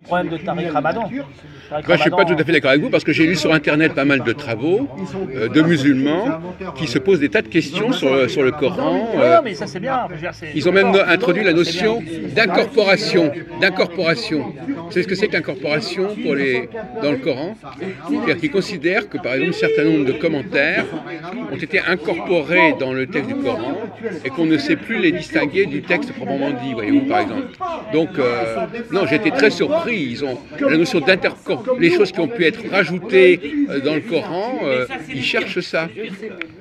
problème de Tariq Ramadan. Moi, je ne suis pas tout à fait d'accord avec vous parce que j'ai lu sur Internet pas mal de travaux de musulmans qui se posent des tas de questions sur le Coran. Non, mais ça c'est bien. Ils ont même introduit la notion d'incorporation. Vous savez ce que c'est que l'incorporation dans le Coran? C'est-à-dire qu'ils considèrent que, par exemple, un certain nombre de commentaires ont été incorporés dans le texte du Coran et qu'on ne sait plus les distinguer du texte proprement dit, voyez-vous, par exemple. Donc, non, j'ai été très surpris. Ils ont la notion les choses qui ont pu être rajoutées dans le Coran, ils cherchent ça.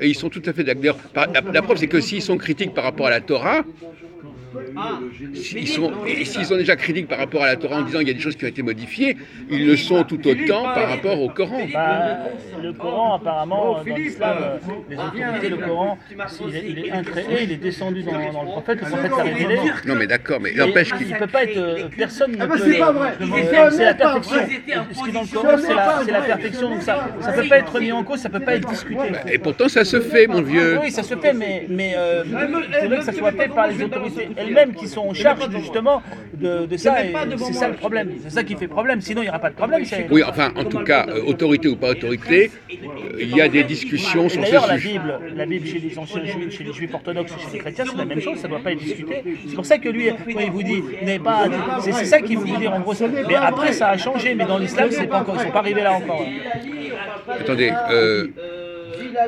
Et ils sont tout à fait d'accord. La preuve, c'est que s'ils sont critiques par rapport à la Torah, s'ils sont déjà critiques par rapport à la Torah en disant qu'il y a des choses qui ont été modifiées, ils le sont tout autant par rapport au Coran. Le Coran, apparemment, dans l'islam, les autorités, le Coran, il est incréé, il est descendu dans le prophète l'a révélé. Non mais d'accord, mais n'empêche qu'il ne peut pas être... Personne ne peut... C'est la perfection. Ce qui est dans le Coran, c'est la perfection. Donc ça ne peut pas être mis en cause, ça ne peut pas être discuté. Et pourtant ça se fait, mon vieux. Oui, ça se fait, mais il faudrait que ça soit fait par les autorités elles-mêmes qui sont en charge justement de ça, et c'est ça le problème, c'est ça qui fait problème, sinon il n'y aura pas de problème. Oui, enfin, en tout cas, autorité ou pas autorité, il y a des discussions sur ce sujet. D'ailleurs, la Bible chez les anciens juifs, chez les juifs orthodoxes, chez les chrétiens, c'est la même chose, ça ne doit pas être discuté. C'est pour ça que lui, quand il vous dit, c'est ça qu'il veut vous dire en gros. Mais après, ça a changé, mais dans l'islam, c'est pas encore, ils ne sont pas arrivés là encore. Attendez,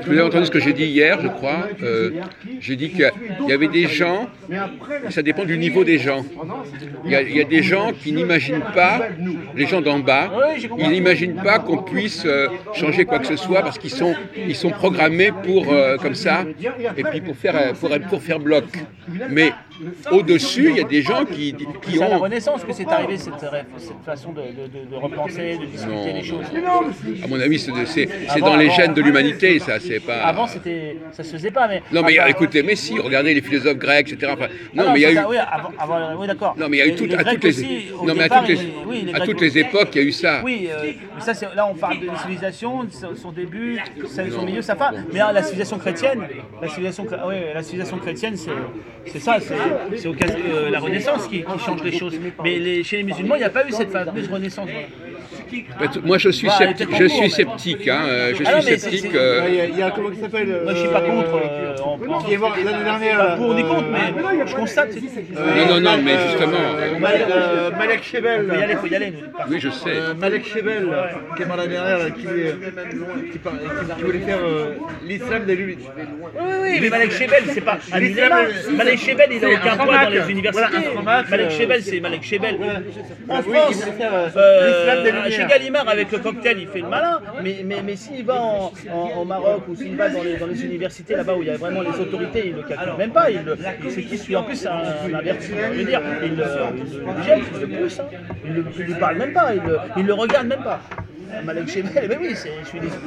vous avez entendu ce que j'ai dit hier, je crois. J'ai dit qu'il y avait des gens, ça dépend du niveau des gens. Il y a des gens qui n'imaginent pas, les gens d'en bas, ils n'imaginent pas qu'on puisse changer quoi que ce soit parce qu'ils sont programmés pour comme ça, et puis pour faire bloc. Mais au-dessus, il y a des gens qui ont... C'est à la Renaissance que c'est arrivé cette façon de repenser, de discuter les choses. À mon avis, c'est dans les gènes de l'humanité, ça. C'est pas... Avant, ça se faisait pas, mais... Non, mais écoutez, mais si, regardez les philosophes grecs, etc. Enfin, non, mais il y a eu... Oui, d'accord. Non, mais il y a eu à toutes les époques, il y a eu ça. Oui, mais ça, là, on parle de la civilisation, son début, son milieu, sa fin. Mais la civilisation chrétienne, la civilisation chrétienne, c'est ça, c'est la Renaissance qui change les choses. Mais chez les musulmans, il n'y a pas eu cette fameuse Renaissance. Moi, je suis sceptique. Je suis sceptique. Il y a comment il s'appelle Moi, je suis pas contre. Qui est mort l'année dernière. Pour ni contre, mais je constate. Non, mais justement. Malek Chebel. Faut y aller. Oui, je sais. Malek Chebel, qui est mort l'année dernière, qui voulait faire l'islam des lumières. Oui, mais Malek Chebel, c'est pas Malek Chebel, il n'a aucun poids dans les universités. Malek Chebel, c'est Malek Chebel. En France, chez Gallimard, avec le cocktail, il fait le malin, mais s'il va en Maroc ou s'il va dans les universités là-bas où il y a vraiment les autorités, il ne le calcule même pas. C'est qui suit. En plus, c'est un averti. Je veux dire, il le jette, il le pousse. Il ne lui parle même pas, il le regarde même pas. Malek Chebel, mais oui, je suis désolé.